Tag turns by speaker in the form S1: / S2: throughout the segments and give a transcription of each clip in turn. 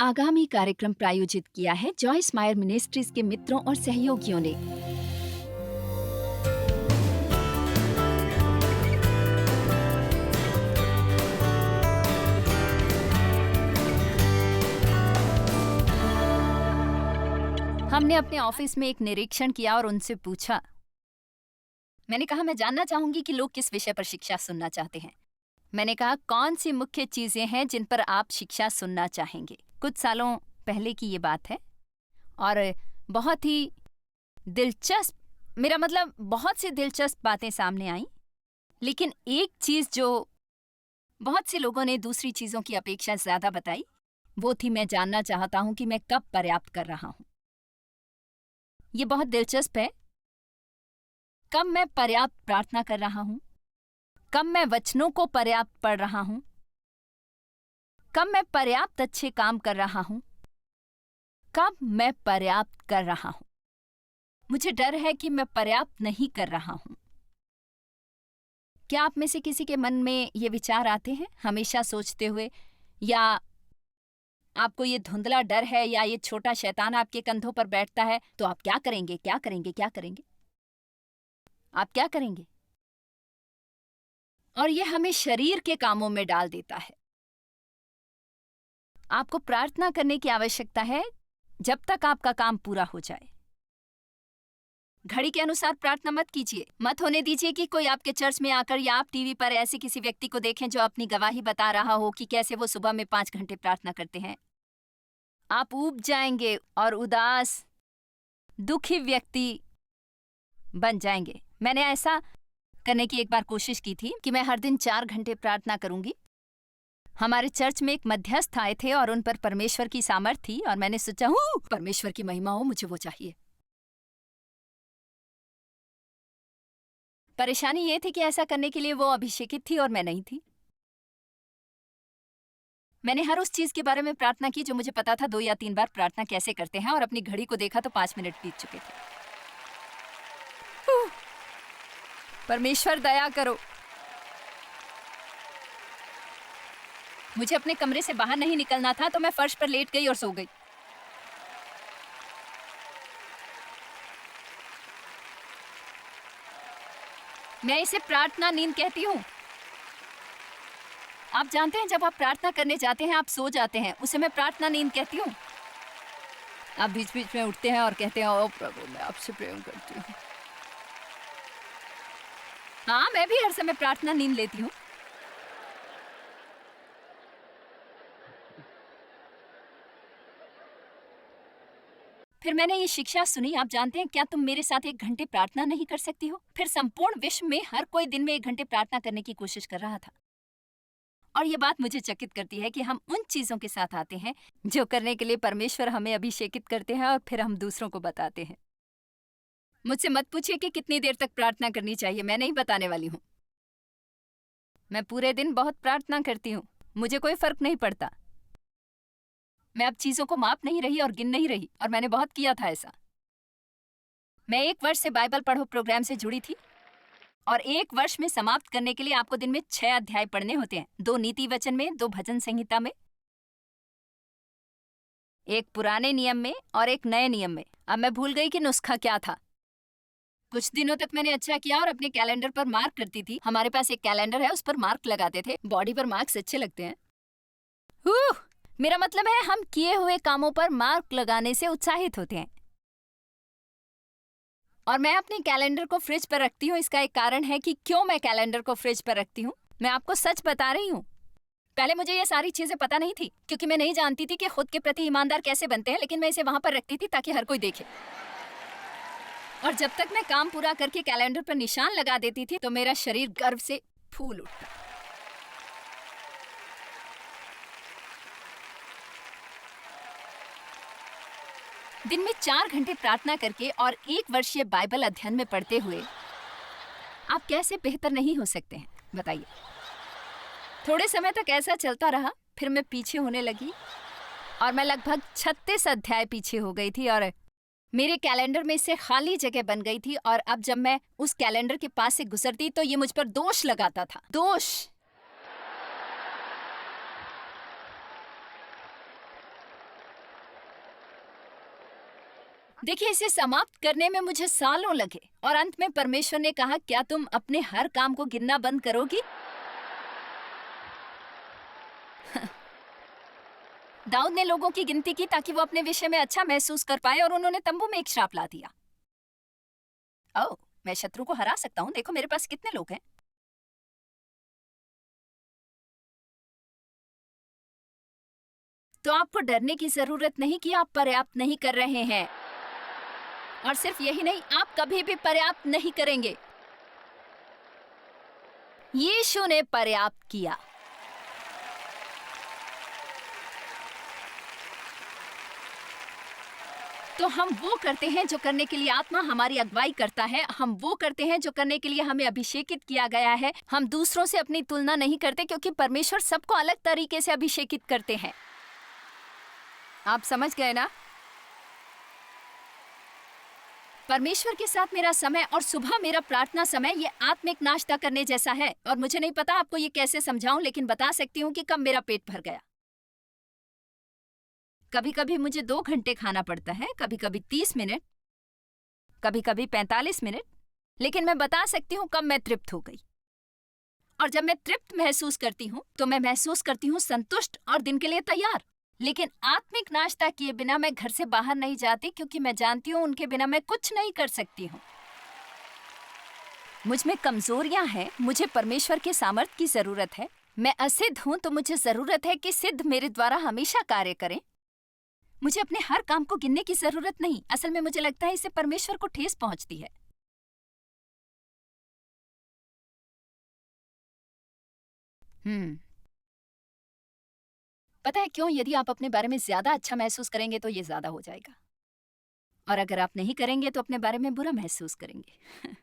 S1: आगामी कार्यक्रम प्रायोजित किया है जॉयस मायर मिनिस्ट्रीज के मित्रों और सहयोगियों ने। हमने अपने ऑफिस में एक निरीक्षण किया और उनसे पूछा। मैंने कहा, मैं जानना चाहूंगी कि लोग किस विषय पर शिक्षा सुनना चाहते हैं। मैंने कहा, कौन सी मुख्य चीजें हैं जिन पर आप शिक्षा सुनना चाहेंगे। कुछ सालों पहले की ये बात है और बहुत ही दिलचस्प, मेरा मतलब बहुत सी दिलचस्प बातें सामने आई, लेकिन एक चीज जो बहुत से लोगों ने दूसरी चीजों की अपेक्षा ज्यादा बताई, वो थी मैं जानना चाहता हूं कि मैं कब पर्याप्त कर रहा हूं। ये बहुत दिलचस्प है। कब मैं पर्याप्त प्रार्थना कर रहा हूं, कब मैं वचनों को पर्याप्त पढ़ रहा हूं, कब मैं पर्याप्त अच्छे काम कर रहा हूं, कब मैं पर्याप्त कर रहा हूं। मुझे डर है कि मैं पर्याप्त नहीं कर रहा हूं। क्या आप में से किसी के मन में ये विचार आते हैं हमेशा सोचते हुए, या आपको ये धुंधला डर है या ये छोटा शैतान आपके कंधों पर बैठता है, तो आप क्या करेंगे, क्या करेंगे, क्या करेंगे? आप क्या करेंगे? और ये हमें शरीर के कामों में डाल देता है। आपको प्रार्थना करने की आवश्यकता है जब तक आपका काम पूरा हो जाए। घड़ी के अनुसार प्रार्थना मत कीजिए। मत होने दीजिए कि कोई आपके चर्च में आकर या आप टीवी पर ऐसे किसी व्यक्ति को देखें जो अपनी गवाही बता रहा हो कि कैसे वो सुबह में 5 घंटे प्रार्थना करते हैं। आप ऊब जाएंगे और उदास, दुखी व्यक्ति बन जाएंगे। मैंने ऐसा करने की एक बार कोशिश की थी कि मैं हर दिन 4 घंटे प्रार्थना करूंगी। हमारे चर्च में एक मध्यस्थ आए थे और उन पर परमेश्वर की सामर्थ थी और मैंने सोचा, परमेश्वर की महिमा हो, मुझे वो चाहिए। परेशानी ये थी कि ऐसा करने के लिए वो अभिषेकित थी और मैं नहीं थी। मैंने हर उस चीज के बारे में प्रार्थना की जो मुझे पता था 2 या 3 बार प्रार्थना कैसे करते हैं, और अपनी घड़ी को देखा तो 5 मिनट बीत चुके थे। परमेश्वर दया करो। मुझे अपने कमरे से बाहर नहीं निकलना था, तो मैं फर्श पर लेट गई और सो गई। मैं इसे प्रार्थना नींद कहती हूँ। आप जानते हैं, जब आप प्रार्थना करने जाते हैं आप सो जाते हैं, उसे मैं प्रार्थना नींद कहती हूँ। आप बीच बीच में उठते हैं और कहते हैं, ओ प्रभु, मैं आपसे प्रेम करती हूँ। हाँ, मैं भी हर समय प्रार्थना नींद लेती हूँ। फिर मैंने ये शिक्षा सुनी, आप जानते हैं, क्या तुम मेरे साथ 1 घंटे प्रार्थना नहीं कर सकती हो? फिर संपूर्ण विश्व में हर कोई दिन में 1 घंटे प्रार्थना करने की कोशिश कर रहा था। और ये बात मुझे चकित करती है कि हम उन चीजों के साथ आते हैं जो करने के लिए परमेश्वर हमें अभिषेकित करते हैं और फिर हम दूसरों को बताते हैं। मुझसे मत पूछिए कि कितनी देर तक प्रार्थना करनी चाहिए, मैं नहीं बताने वाली हूँ। मैं पूरे दिन बहुत प्रार्थना करती हूँ, मुझे कोई फर्क नहीं पड़ता। मैं अब चीजों को माप नहीं रही और गिन नहीं रही, और मैंने बहुत किया था ऐसा। मैं 1 वर्ष से बाइबल पढ़ो प्रोग्राम से जुड़ी थी, और 1 वर्ष में समाप्त करने के लिए आपको दिन में 6 अध्याय पढ़ने होते हैं। 2 नीति वचन में, 2 भजन संहिता में, 1 पुराने नियम में और 1 नए नियम में। अब मैं भूल गई कि नुस्खा क्या था। कुछ दिनों तक मैंने अच्छा किया और अपने कैलेंडर पर मार्क करती थी। हमारे पास एक कैलेंडर है, उस पर मार्क लगाते थे। बॉडी पर मार्क्स अच्छे लगते हैं। मेरा मतलब है, हम किए हुए कामों पर मार्क लगाने से उत्साहित होते हैं। और मैं अपने कैलेंडर को फ्रिज पर रखती हूँ। इसका एक कारण है कि क्यों मैं कैलेंडर को फ्रिज पर रखती हूँ। मैं आपको सच बता रही हूँ, पहले मुझे ये सारी चीजें पता नहीं थी, क्योंकि मैं नहीं जानती थी कि खुद के प्रति ईमानदार कैसे बनते हैं, लेकिन मैं इसे वहां पर रखती थी ताकि हर कोई देखे। और जब तक मैं काम पूरा करके कैलेंडर पर निशान लगा देती थी तो मेरा शरीर गर्व से फूल उठता। दिन में 4 घंटे प्रार्थना करके और 1 वर्षीय बाइबल अध्ययन में पढ़ते हुए आप कैसे बेहतर नहीं हो सकते हैं, बताइए। थोड़े समय तक ऐसा चलता रहा, फिर मैं पीछे होने लगी और मैं लगभग 36 अध्याय पीछे हो गई थी, और मेरे कैलेंडर में से खाली जगह बन गई थी। और अब जब मैं उस कैलेंडर के पास से गुजरती तो ये मुझ पर दोष लगाता था। दोष। देखिए, इसे समाप्त करने में मुझे सालों लगे और अंत में परमेश्वर ने कहा, क्या तुम अपने हर काम को गिनना बंद करोगी? दाऊद ने लोगों की गिनती की ताकि वो अपने विषय में अच्छा महसूस कर पाए और उन्होंने तंबू में एक श्राप ला दिया। ओह, मैं शत्रु को हरा सकता हूँ, देखो मेरे पास कितने लोग हैं। तो आपको डरने की जरूरत नहीं कि आप पर्याप्त नहीं कर रहे हैं, और सिर्फ यही नहीं, आप कभी भी पर्याप्त नहीं करेंगे। यीशु ने पर्याप्त किया। तो हम वो करते हैं जो करने के लिए आत्मा हमारी अगुवाई करता है। हम वो करते हैं जो करने के लिए हमें अभिषेकित किया गया है। हम दूसरों से अपनी तुलना नहीं करते, क्योंकि परमेश्वर सबको अलग तरीके से अभिषेकित करते हैं। आप समझ गए ना? परमेश्वर के साथ मेरा समय और सुबह मेरा प्रार्थना समय ये आत्मिक नाश्ता करने जैसा है। और मुझे नहीं पता आपको ये कैसे समझाऊं, लेकिन बता सकती हूँ कि कब मेरा पेट भर गया। कभी कभी मुझे 2 घंटे खाना पड़ता है, कभी कभी 30 मिनट, कभी कभी 45 मिनट, लेकिन मैं बता सकती हूँ कब मैं तृप्त हो गई। और जब मैं तृप्त महसूस करती हूँ तो मैं महसूस करती हूँ संतुष्ट और दिन के लिए तैयार। लेकिन आत्मिक नाश्ता किए बिना मैं घर से बाहर नहीं जाती, क्योंकि मैं जानती हूँ उनके बिना मैं कुछ नहीं कर सकती हूँ। मुझ में कमजोरियां हैं, मुझे परमेश्वर के सामर्थ्य की जरूरत है। मैं असिद्ध हूँ तो मुझे जरूरत है कि सिद्ध मेरे द्वारा हमेशा कार्य करें। मुझे अपने हर काम को गिनने की जरूरत नहीं। असल में मुझे लगता है इससे परमेश्वर को ठेस पहुंचती है। पता है क्यों? यदि आप अपने बारे में ज्यादा अच्छा महसूस करेंगे तो ये ज्यादा हो जाएगा, और अगर आप नहीं करेंगे तो अपने बारे में बुरा महसूस करेंगे।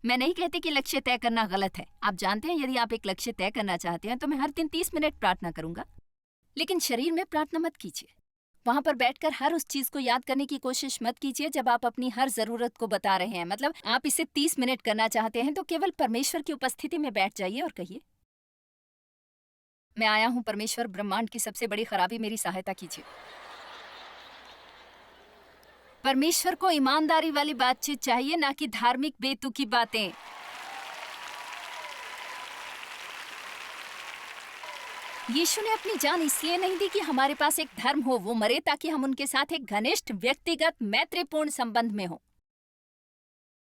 S1: मैं नहीं कहती कि लक्ष्य तय करना गलत है। आप जानते हैं, यदि आप एक लक्ष्य तय करना चाहते हैं तो मैं हर दिन 30 मिनट प्रार्थना करूंगा, लेकिन शरीर में प्रार्थना मत कीजिए। वहां पर बैठकर हर उस चीज को याद करने की कोशिश मत कीजिए जब आप अपनी हर जरूरत को बता रहे हैं। मतलब आप इसे 30 मिनट करना चाहते हैं तो केवल परमेश्वर की उपस्थिति में बैठ जाइए और कहिए, मैं आया हूं परमेश्वर, ब्रह्मांड की सबसे बड़ी खराबी, मेरी सहायता कीजिए। परमेश्वर को ईमानदारी वाली बातचीत चाहिए, ना कि धार्मिक बेतुकी बातें। यीशु ने अपनी जान इसलिए नहीं दी कि हमारे पास एक धर्म हो, वो मरे ताकि हम उनके साथ एक घनिष्ठ व्यक्तिगत मैत्रीपूर्ण संबंध में हो।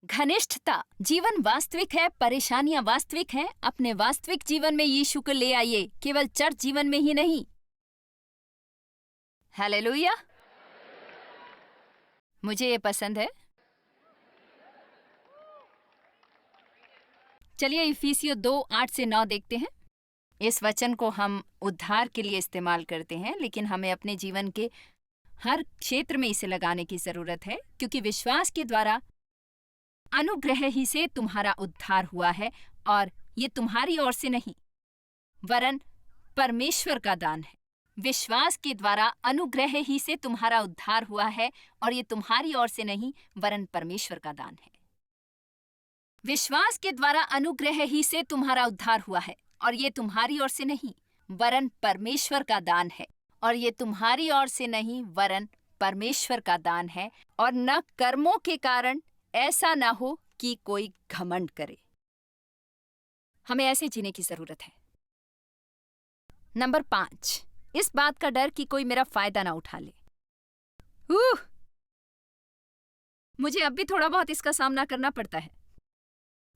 S1: घनिष्ठता। जीवन वास्तविक है, परेशानियां वास्तविक हैं। अपने वास्तविक जीवन में यीशु को ले आइए, केवल चर्च जीवन में ही नहीं। हालेलुया। मुझे ये पसंद है। चलिए इफिसियों 2:8-9 देखते हैं। इस वचन को हम उद्धार के लिए इस्तेमाल करते हैं, लेकिन हमें अपने जीवन के हर क्षेत्र में इसे लगाने की जरूरत है, क्योंकि विश्वास के द्वारा अनुग्रह ही से तुम्हारा उद्धार हुआ है, और ये तुम्हारी ओर से नहीं वरन परमेश्वर का दान है। विश्वास के द्वारा अनुग्रह ही से तुम्हारा उद्धार हुआ है, और ये तुम्हारी ओर से नहीं वरन परमेश्वर का दान है। विश्वास के द्वारा अनुग्रह ही से तुम्हारा उद्धार हुआ है, और ये तुम्हारी ओर से नहीं वरन परमेश्वर का दान है। और ये तुम्हारी ओर से नहीं वरन परमेश्वर का दान है, और न कर्मों के कारण, ऐसा ना हो कि कोई घमंड करे। हमें ऐसे जीने की जरूरत है। नंबर 5, इस बात का डर कि कोई मेरा फायदा ना उठा ले। मुझे अब भी थोड़ा बहुत इसका सामना करना पड़ता है।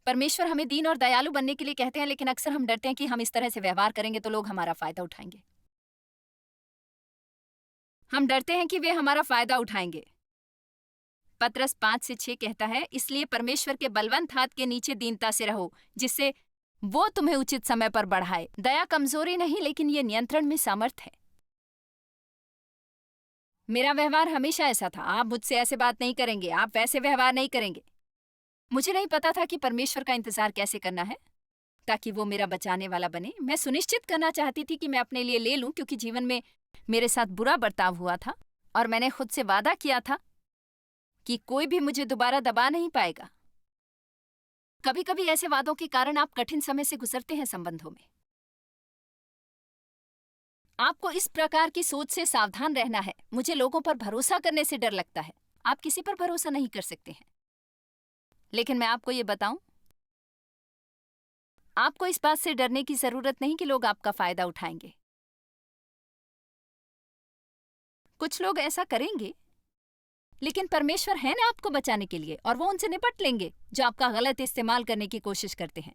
S1: परमेश्वर हमें दीन और दयालु बनने के लिए कहते हैं, लेकिन अक्सर हम डरते हैं कि हम इस तरह से व्यवहार करेंगे तो लोग हमारा फायदा उठाएंगे। हम डरते हैं कि वे हमारा फायदा उठाएंगे। पत्रस 5-6 कहता है, इसलिए परमेश्वर के बलवंत हाथ के नीचे दीनता से रहो, जिससे वो तुम्हें उचित समय पर बढ़ाए। दया कमजोरी नहीं, लेकिन ये नियंत्रण में सामर्थ है। मेरा व्यवहार हमेशा ऐसा था, आप मुझसे ऐसे बात नहीं करेंगे, आप वैसे व्यवहार नहीं करेंगे। मुझे नहीं पता था कि परमेश्वर का इंतजार कैसे करना है ताकि वो मेरा बचाने वाला बने। मैं सुनिश्चित करना चाहती थी कि मैं अपने लिए ले लूं, क्योंकि जीवन में मेरे साथ बुरा बर्ताव हुआ था, और मैंने खुद से वादा किया था कि कोई भी मुझे दोबारा दबा नहीं पाएगा। कभी कभी ऐसे वादों के कारण आप कठिन समय से गुजरते हैं संबंधों में। आपको इस प्रकार की सोच से सावधान रहना है। मुझे लोगों पर भरोसा करने से डर लगता है। आप किसी पर भरोसा नहीं कर सकते हैं। लेकिन मैं आपको ये बताऊं, आपको इस बात से डरने की जरूरत नहीं कि लोग आपका फायदा उठाएंगे। कुछ लोग ऐसा करेंगे, लेकिन परमेश्वर है ना आपको बचाने के लिए, और वो उनसे निपट लेंगे जो आपका गलत इस्तेमाल करने की कोशिश करते हैं।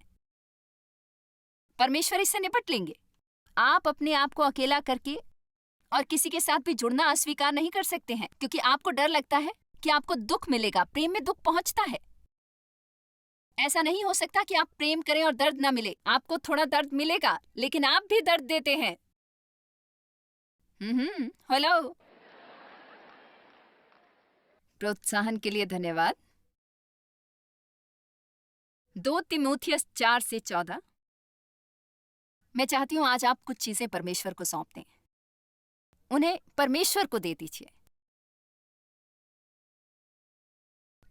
S1: परमेश्वर इससे निपट लेंगे। आप अपने आप को अकेला करके और किसी के साथ भी जुड़ना अस्वीकार नहीं कर सकते हैं, क्योंकि आपको डर लगता है कि आपको दुख मिलेगा। प्रेम में दुख पहुंचता है। ऐसा नहीं हो सकता कि आप प्रेम करें और दर्द ना मिले। आपको थोड़ा दर्द मिलेगा, लेकिन आप भी दर्द देते हैं। हेलो। प्रोत्साहन के लिए धन्यवाद। 2 तीमुथियुस 4 से 14। मैं चाहती हूं आज आप कुछ चीजें परमेश्वर को सौंप दें, उन्हें परमेश्वर को दे दीजिए।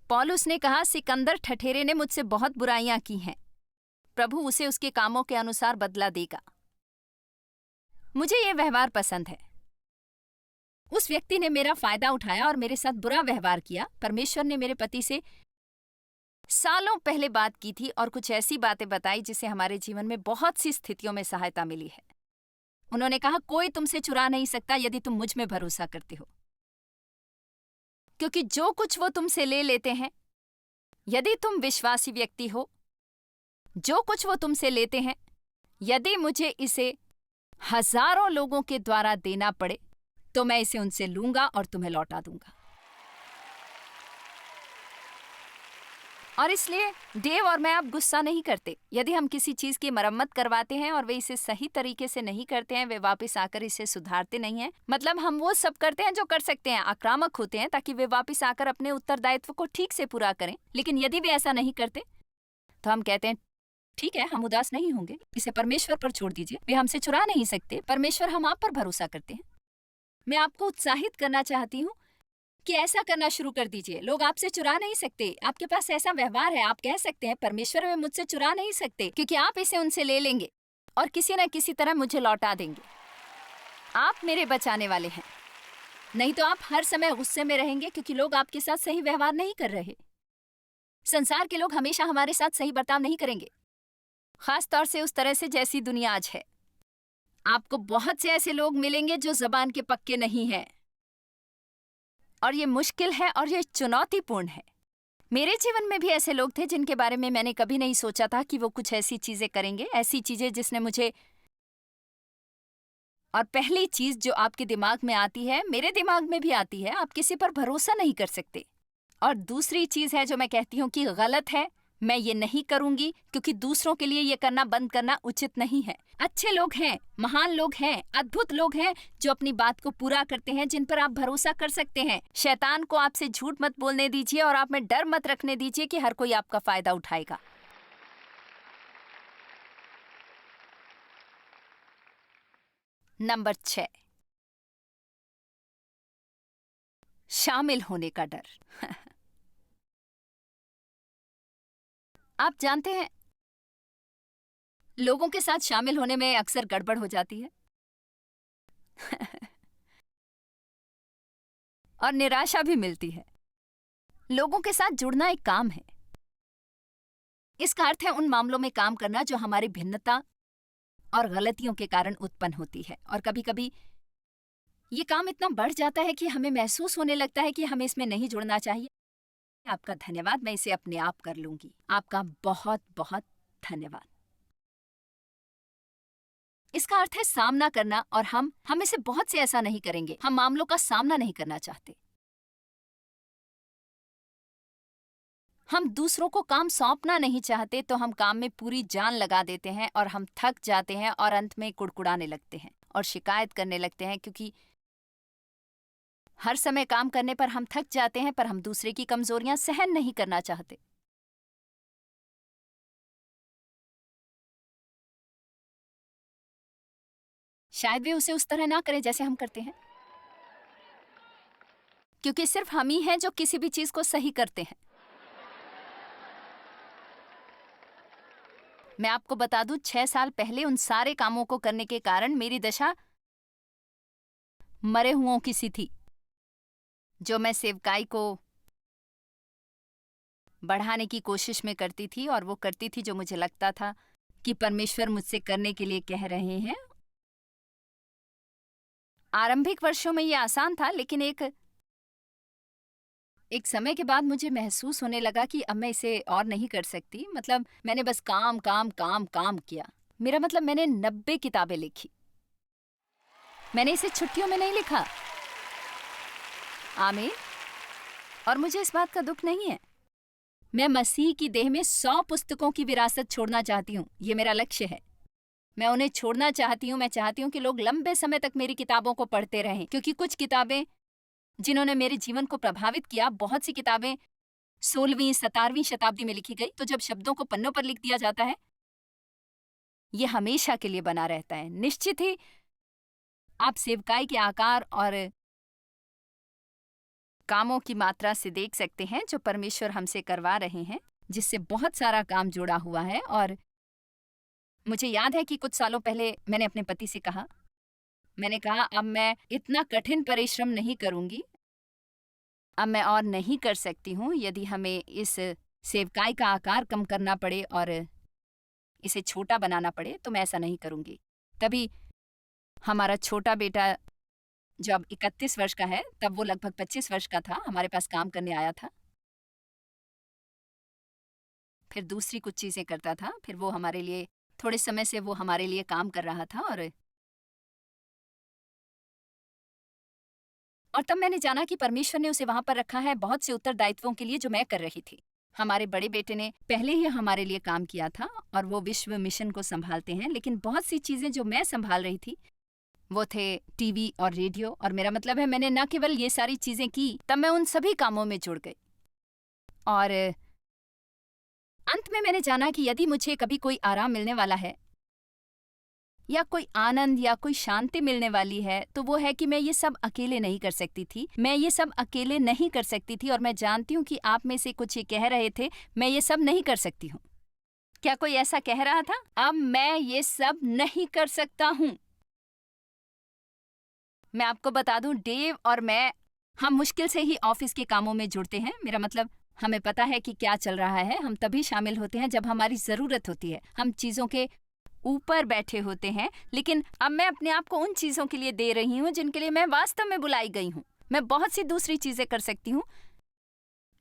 S1: पौलुस ने कहा, सिकंदर ठठेरे ने मुझसे बहुत बुराइयां की हैं, प्रभु उसे उसके कामों के अनुसार बदला देगा। मुझे यह व्यवहार पसंद है। उस व्यक्ति ने मेरा फायदा उठाया और मेरे साथ बुरा व्यवहार किया। परमेश्वर ने मेरे पति से सालों पहले बात की थी और कुछ ऐसी बातें बताई जिससे हमारे जीवन में बहुत सी स्थितियों में सहायता मिली है। उन्होंने कहा, कोई तुमसे चुरा नहीं सकता यदि तुम मुझ में भरोसा करते हो, क्योंकि जो कुछ वो तुमसे ले लेते हैं, यदि तुम विश्वासी व्यक्ति हो, जो कुछ वो तुमसे लेते हैं, यदि मुझे इसे हजारों लोगों के द्वारा देना पड़े तो मैं इसे उनसे लूंगा और तुम्हें लौटा दूंगा। और इसलिए देव और मैं अब गुस्सा नहीं करते। यदि हम किसी चीज की मरम्मत करवाते हैं और वे इसे सही तरीके से नहीं करते हैं, वे वापस आकर इसे सुधारते नहीं हैं, मतलब हम वो सब करते हैं जो कर सकते हैं, आक्रामक होते हैं ताकि वे वापस आकर अपने उत्तरदायित्व को ठीक से पूरा करें। लेकिन यदि वे ऐसा नहीं करते तो हम कहते हैं, ठीक है, हम उदास नहीं होंगे, इसे परमेश्वर पर छोड़ दीजिए, वे हमसे चुरा नहीं सकते। परमेश्वर, हम आप पर भरोसा करते हैं। मैं आपको उत्साहित करना चाहती हूँ कि ऐसा करना शुरू कर दीजिए। लोग आपसे चुरा नहीं सकते। आपके पास ऐसा व्यवहार है, आप कह सकते हैं, परमेश्वर वे मुझसे चुरा नहीं सकते, क्योंकि आप इसे उनसे ले लेंगे और किसी न किसी तरह मुझे लौटा देंगे। आप मेरे बचाने वाले हैं। नहीं तो आप हर समय गुस्से में रहेंगे क्योंकि लोग आपके साथ सही व्यवहार नहीं कर रहे। संसार के लोग हमेशा हमारे साथ सही बर्ताव नहीं करेंगे, खास तौर से उस तरह से जैसी दुनिया आज है। आपको बहुत से ऐसे लोग मिलेंगे जो जबान के पक्के नहीं हैं, और ये मुश्किल है और ये चुनौतीपूर्ण है। मेरे जीवन में भी ऐसे लोग थे जिनके बारे में मैंने कभी नहीं सोचा था कि वो कुछ ऐसी चीजें करेंगे, ऐसी चीजें जिसने मुझे। और पहली चीज जो आपके दिमाग में आती है, मेरे दिमाग में भी आती है, आप किसी पर भरोसा नहीं कर सकते। और दूसरी चीज है जो मैं कहती हूँ कि गलत है, मैं ये नहीं करूंगी क्योंकि दूसरों के लिए ये करना बंद करना उचित नहीं है। अच्छे लोग हैं, महान लोग हैं, अद्भुत लोग हैं जो अपनी बात को पूरा करते हैं, जिन पर आप भरोसा कर सकते हैं। शैतान को आपसे झूठ मत बोलने दीजिए और आप में डर मत रखने दीजिए कि हर कोई आपका फायदा उठाएगा। नंबर 6, शामिल होने का डर। आप जानते हैं, लोगों के साथ शामिल होने में अक्सर गड़बड़ हो जाती है और निराशा भी मिलती है। लोगों के साथ जुड़ना एक काम है। इसका अर्थ है उन मामलों में काम करना जो हमारी भिन्नता और गलतियों के कारण उत्पन्न होती है। और कभी कभी ये काम इतना बढ़ जाता है कि हमें महसूस होने लगता है कि हमें इसमें नहीं जुड़ना चाहिए। आपका धन्यवाद, मैं इसे अपने आप कर लूंगी। आपका बहुत बहुत धन्यवाद। इसका अर्थ है सामना करना, और हम इसे बहुत से ऐसा नहीं करेंगे। हम मामलों का सामना नहीं करना चाहते। हम दूसरों को काम सौंपना नहीं चाहते, तो हम काम में पूरी जान लगा देते हैं और हम थक जाते हैं और अंत में कुड़कुड़ाने लगते हैं और शिकायत करने लगते हैं, क्योंकि हर समय काम करने पर हम थक जाते हैं, पर हम दूसरे की कमजोरियां सहन नहीं करना चाहते। शायद वे उसे उस तरह ना करें जैसे हम करते हैं, क्योंकि सिर्फ हम ही हैं जो किसी भी चीज को सही करते हैं। मैं आपको बता दूं, 6 साल पहले उन सारे कामों को करने के कारण मेरी दशा मरे हुओं की सी थी। जो मैं सेवकाई को बढ़ाने की कोशिश में करती थी, और वो करती थी जो मुझे लगता था कि परमेश्वर मुझसे करने के लिए कह रहे हैं। आरंभिक वर्षों में ये आसान था, लेकिन एक समय के बाद मुझे महसूस होने लगा कि अब मैं इसे और नहीं कर सकती। मतलब मैंने बस काम काम काम काम किया। मेरा मतलब मैंने 90 किताबें लिखी। मैंने इसे छुट्टियों में नहीं लिखा। आमीन। और मुझे इस बात का दुख नहीं है। मैं मसीह की देह में 100 पुस्तकों की विरासत छोड़ना चाहती हूँ। ये मेरा लक्ष्य है। मैं उन्हें छोड़ना चाहती हूँ। मैं चाहती हूँ कि लोग लंबे समय तक मेरी किताबों को पढ़ते रहें, क्योंकि कुछ किताबें जिन्होंने मेरे जीवन को प्रभावित किया, बहुत सी किताबें 16वीं 17वीं शताब्दी में लिखी गई। तो जब शब्दों को पन्नों पर लिख दिया जाता है, ये हमेशा के लिए बना रहता है। निश्चित ही आप सेवकाई के आकार और कामों की मात्रा से देख सकते हैं जो परमेश्वर हमसे करवा रहे हैं, जिससे बहुत सारा काम जुड़ा हुआ है। और मुझे याद है कि कुछ सालों पहले मैंने अपने पति से कहा, मैंने कहा अब मैं इतना कठिन परिश्रम नहीं करूंगी, अब मैं और नहीं कर सकती हूँ। यदि हमें इस सेवकाई का आकार कम करना पड़े और इसे छोटा बनाना पड़े तो मैं ऐसा नहीं करूंगी। तभी हमारा छोटा बेटा जब 31 वर्ष का है, तब वो लगभग 25 वर्ष का था, हमारे पास काम करने आया था। फिर दूसरी कुछ चीजें करता था। फिर वो हमारे लिए थोड़े समय से वो हमारे लिए काम कर रहा था। और तब मैंने जाना कि परमेश्वर ने उसे वहां पर रखा है बहुत से उत्तरदायित्वों के लिए जो मैं कर रही थी। हमारे बड़े बेटे ने पहले ही हमारे लिए काम किया था और वो विश्व मिशन को संभालते हैं, लेकिन बहुत सी चीजें जो मैं संभाल रही थी वो थे टीवी और रेडियो। और मेरा मतलब है मैंने न केवल ये सारी चीजें की, तब मैं उन सभी कामों में जुड़ गई। और अंत में मैंने जाना कि यदि मुझे कभी कोई आराम मिलने वाला है या कोई आनंद या कोई शांति मिलने वाली है, तो वो है कि मैं ये सब अकेले नहीं कर सकती थी। मैं ये सब अकेले नहीं कर सकती थी। और मैं जानती हूँ कि आप में से कुछ ये कह रहे थे, मैं ये सब नहीं कर सकती हूँ। क्या कोई ऐसा कह रहा था? अब मैं ये सब नहीं कर सकता हूँ। मैं आपको बता दूं, डेव और मैं, हम मुश्किल से ही ऑफिस के कामों में जुड़ते हैं। मेरा मतलब हमें पता है कि क्या चल रहा है। हम तभी शामिल होते हैं जब हमारी जरूरत होती है। हम चीजों के ऊपर बैठे होते हैं। लेकिन अब मैं अपने आप को उन चीजों के लिए दे रही हूँ जिनके लिए मैं वास्तव में बुलाई गई हूँ। मैं बहुत सी दूसरी चीजें कर सकती हूँ,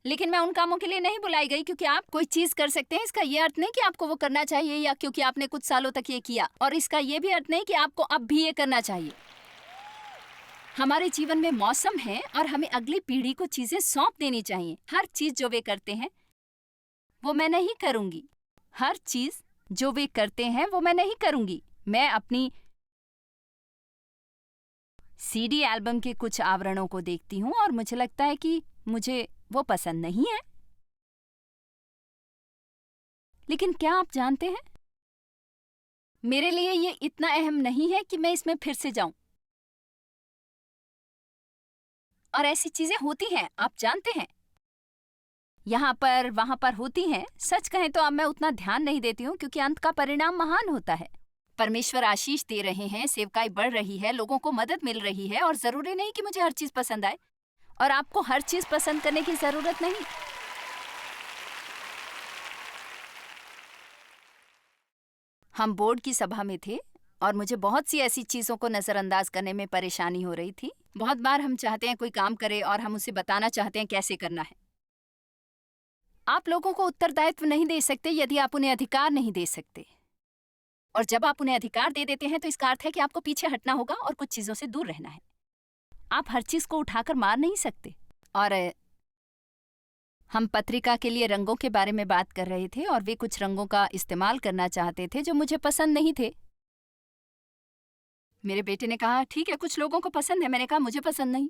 S1: लेकिन मैं उन कामों के लिए नहीं बुलाई गई। क्योंकि आप कोई चीज कर सकते हैं, इसका ये अर्थ नहीं कि आपको वो करना चाहिए, या क्योंकि आपने कुछ सालों तक ये किया, और इसका ये भी अर्थ नहीं कि आपको अब भी ये करना चाहिए। हमारे जीवन में मौसम है और हमें अगली पीढ़ी को चीजें सौंप देनी चाहिए। हर चीज जो वे करते हैं वो मैं नहीं करूंगी। हर चीज जो वे करते हैं वो मैं नहीं करूंगी। मैं अपनी सीडी एल्बम के कुछ आवरणों को देखती हूँ और मुझे लगता है कि मुझे वो पसंद नहीं है। लेकिन क्या आप जानते हैं, मेरे लिए ये इतना अहम नहीं है कि मैं इसमें फिर से जाऊं। और ऐसी चीजें होती हैं, आप जानते हैं, यहाँ पर वहां पर होती हैं। सच कहें तो अब मैं उतना ध्यान नहीं देती हूँ, क्योंकि अंत का परिणाम महान होता है। परमेश्वर आशीष दे रहे हैं, सेवकाई बढ़ रही है, लोगों को मदद मिल रही है। और जरूरी नहीं कि मुझे हर चीज पसंद आए, और आपको हर चीज पसंद करने की जरूरत नहीं। हम बोर्ड की सभा में थे और मुझे बहुत सी ऐसी चीजों को नजरअंदाज करने में परेशानी हो रही थी। बहुत बार हम चाहते हैं कोई काम करे और हम उसे बताना चाहते हैं कैसे करना है। आप लोगों को उत्तरदायित्व नहीं दे सकते यदि आप उन्हें अधिकार नहीं दे सकते। और जब आप उन्हें अधिकार दे देते हैं तो इसका अर्थ है कि आपको पीछे हटना होगा और कुछ चीजों से दूर रहना है। आप हर चीज को उठाकर मार नहीं सकते। और हम पत्रिका के लिए रंगों के बारे में बात कर रहे थे और वे कुछ रंगों का इस्तेमाल करना चाहते थे जो मुझे पसंद नहीं थे। मेरे बेटे ने कहा, ठीक है, कुछ लोगों को पसंद है। मैंने कहा, मुझे पसंद नहीं।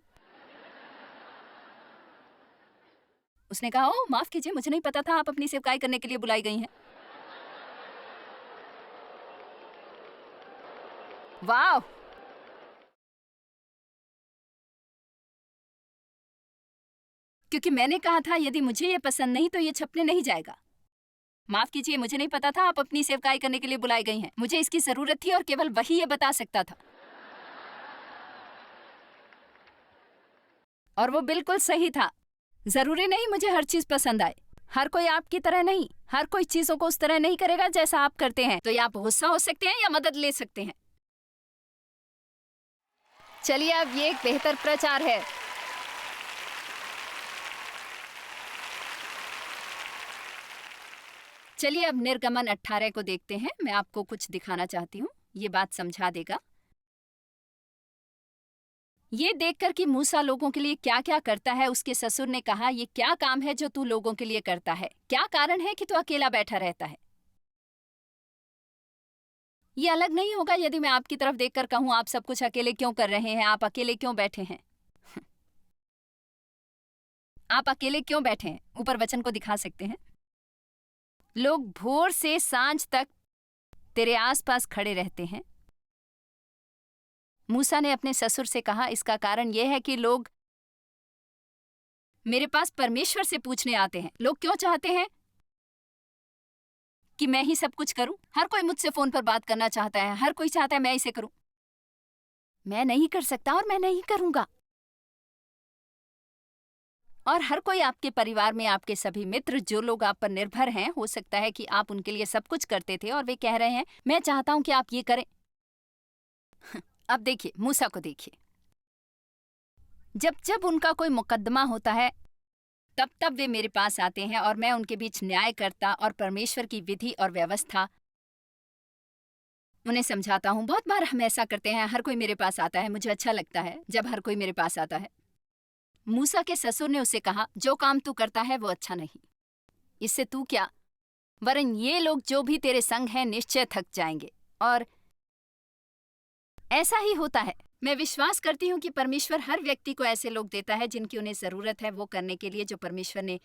S1: उसने कहा, ओह माफ कीजिए, मुझे नहीं पता था आप अपनी सेवकाई करने के लिए बुलाई गई हैं। वाह! क्योंकि मैंने कहा था यदि मुझे ये पसंद नहीं तो ये छपने नहीं जाएगा। माफ कीजिए, मुझे नहीं पता था आप अपनी सेवकाई करने के लिए बुलाई गई हैं। मुझे इसकी जरूरत थी और केवल वही ये बता सकता था। और वो बिल्कुल सही था। जरूरी नहीं मुझे हर चीज पसंद आए। हर कोई आपकी तरह नहीं, हर कोई चीजों को उस तरह नहीं करेगा जैसा आप करते हैं। तो या आप गुस्सा हो सकते हैं या मदद ले सकते हैं। चलिए, अब ये एक बेहतर प्रचार है। चलिए अब निर्गमन 18 को देखते हैं। मैं आपको कुछ दिखाना चाहती हूँ, ये बात समझा देगा। ये देखकर कि मूसा लोगों के लिए क्या क्या करता है, उसके ससुर ने कहा, ये क्या काम है जो तू लोगों के लिए करता है? क्या कारण है कि तू अकेला बैठा रहता है? ये अलग नहीं होगा यदि मैं आपकी तरफ देखकर कहूं, आप सब कुछ अकेले क्यों कर रहे हैं? आप अकेले क्यों बैठे हैं? आप अकेले क्यों बैठे हैं? ऊपर वचन को दिखा सकते हैं। लोग भोर से सांझ तक तेरे आसपास खड़े रहते हैं। मूसा ने अपने ससुर से कहा, इसका कारण यह है कि लोग मेरे पास परमेश्वर से पूछने आते हैं। लोग क्यों चाहते हैं कि मैं ही सब कुछ करूं? हर कोई मुझसे फोन पर बात करना चाहता है, हर कोई चाहता है मैं इसे करूं। मैं नहीं कर सकता और मैं नहीं करूंगा। और हर कोई आपके परिवार में, आपके सभी मित्र, जो लोग आप पर निर्भर हैं, हो सकता है कि आप उनके लिए सब कुछ करते थे और वे कह रहे हैं, मैं चाहता हूं कि आप ये करें। अब देखिए, मूसा को देखिए। जब जब उनका कोई मुकदमा होता है, तब तब वे मेरे पास आते हैं और मैं उनके बीच न्याय करता और परमेश्वर की विधि और व्यवस्था उन्हें समझाता हूं। बहुत बार हम ऐसा करते हैं, हर कोई मेरे पास आता है, मुझे अच्छा लगता है जब हर कोई मेरे पास आता है। मूसा के ससुर ने उसे कहा, जो काम तू करता है वो अच्छा नहीं। इससे तू क्या, वरन ये लोग जो भी तेरे संग हैं निश्चय थक जाएंगे। और ऐसा ही होता है। मैं विश्वास करती हूँ कि परमेश्वर हर व्यक्ति को ऐसे लोग देता है जिनकी उन्हें जरूरत है वो करने के लिए, जो परमेश्वर ने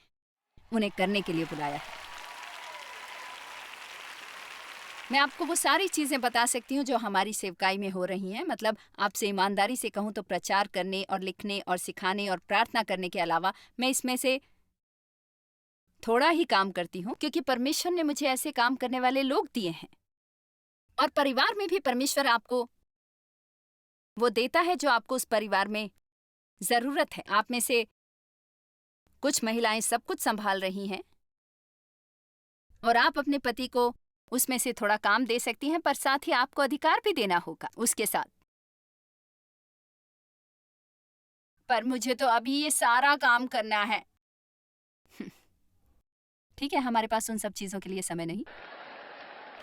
S1: उन्हें करने के लिए बुलाया है। मैं आपको वो सारी चीजें बता सकती हूँ जो हमारी सेवकाई में हो रही हैं। मतलब आपसे ईमानदारी से कहूँ तो प्रचार करने और लिखने और सिखाने और प्रार्थना करने के अलावा मैं इसमें से थोड़ा ही काम करती हूँ, क्योंकि परमेश्वर ने मुझे ऐसे काम करने वाले लोग दिए हैं। और परिवार में भी परमेश्वर आपको वो देता है जो आपको उस परिवार में जरूरत है। आप में से कुछ महिलाएं सब कुछ संभाल रही हैं और आप अपने पति को उसमें से थोड़ा काम दे सकती हैं, पर साथ ही आपको अधिकार भी देना होगा उसके साथ। पर मुझे तो अभी ये सारा काम करना है। ठीक है, हमारे पास उन सब चीजों के लिए समय नहीं।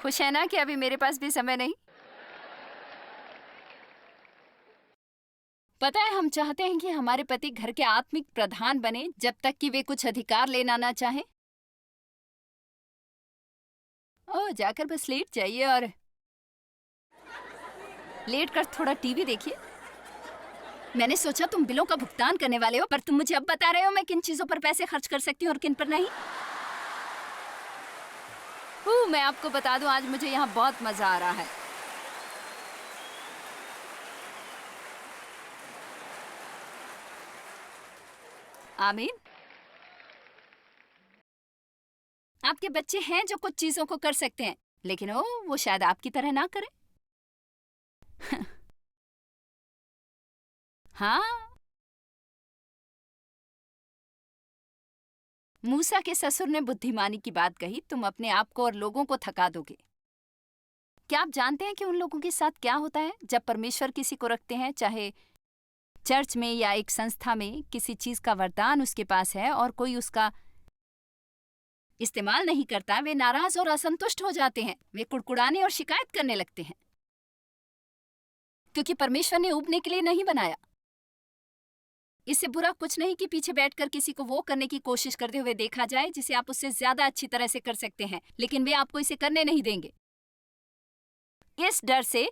S1: खुश है ना कि अभी मेरे पास भी समय नहीं? पता है, हम चाहते हैं कि हमारे पति घर के आत्मिक प्रधान बने जब तक कि वे कुछ अधिकार लेना ना चाहें। ओह, जाकर बस लेट जाइए और लेट कर थोड़ा टीवी देखिए। मैंने सोचा तुम बिलों का भुगतान करने वाले हो, पर तुम मुझे अब बता रहे हो मैं किन चीजों पर पैसे खर्च कर सकती हूँ और किन पर नहीं। मैं आपको बता दूं, आज मुझे यहाँ बहुत मजा आ रहा है। आमीन। आपके बच्चे हैं जो कुछ चीजों को कर सकते हैं, लेकिन वो शायद आपकी तरह ना करें। हाँ, मूसा के ससुर ने बुद्धिमानी की बात कही, तुम अपने आप को और लोगों को थका दोगे। क्या आप जानते हैं कि उन लोगों के साथ क्या होता है जब परमेश्वर किसी को रखते हैं, चाहे चर्च में या एक संस्था में, किसी चीज का वरदान उसके पास है और कोई उसका इस्तेमाल नहीं करता, वे नाराज और असंतुष्ट हो जाते हैं। वे कुड़कुड़ाने और शिकायत करने लगते हैं, क्योंकि परमेश्वर ने ऊबने के लिए नहीं बनाया। इससे बुरा कुछ नहीं कि पीछे बैठकर किसी को वो करने की कोशिश करते हुए देखा जाए जिसे आप उससे ज्यादा अच्छी तरह से कर सकते हैं, लेकिन वे आपको इसे करने नहीं देंगे, इस डर से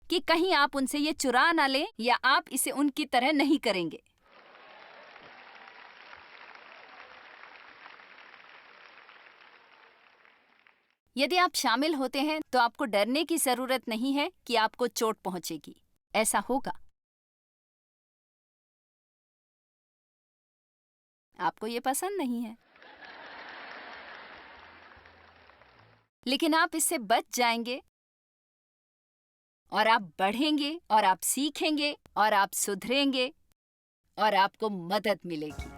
S1: कि कहीं आप उनसे ये चुरा ना लें या आप इसे उनकी तरह नहीं करेंगे। यदि आप शामिल होते हैं तो आपको डरने की जरूरत नहीं है कि आपको चोट पहुंचेगी। ऐसा होगा। आपको ये पसंद नहीं है, लेकिन आप इससे बच जाएंगे और आप बढ़ेंगे और आप सीखेंगे और आप सुधरेंगे और आपको मदद मिलेगी।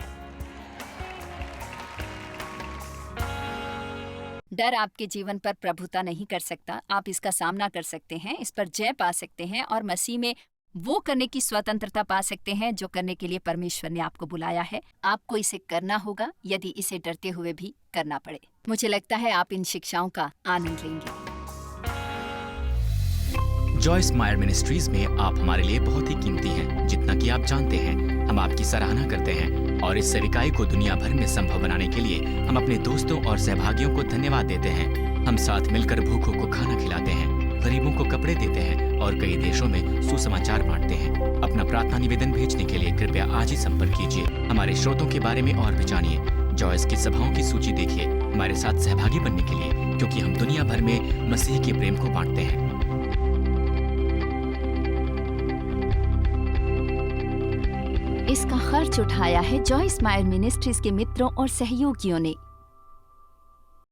S1: डर आपके जीवन पर प्रभुता नहीं कर सकता। आप इसका सामना कर सकते हैं, इस पर जय पा सकते हैं और मसीह में वो करने की स्वतंत्रता पा सकते हैं जो करने के लिए परमेश्वर ने आपको बुलाया है। आपको इसे करना होगा, यदि इसे डरते हुए भी करना पड़े। मुझे लगता है आप इन शिक्षाओं का आनंद लेंगे।
S2: जॉयस मायर मिनिस्ट्रीज में आप हमारे लिए बहुत ही कीमती हैं, जितना कि आप जानते हैं। हम आपकी सराहना करते हैं और इस सेविकाई को दुनिया भर में संभव बनाने के लिए हम अपने दोस्तों और सहभागियों को धन्यवाद देते हैं। हम साथ मिलकर भूखों को खाना खिलाते हैं, गरीबों को कपड़े देते हैं और कई देशों में सुसमाचार बांटते हैं। अपना प्रार्थना निवेदन भेजने के लिए कृपया आज ही संपर्क कीजिए। हमारे स्रोतों के बारे में और भी जानिए। जॉयस की सभाओं की सूची देखिए हमारे साथ सहभागी बनने के लिए, क्योंकि हम दुनिया भर में मसीह के प्रेम को बांटते हैं।
S1: इसका खर्च उठाया है जॉयस मायर मिनिस्ट्रीज के मित्रों और सहयोगियों ने।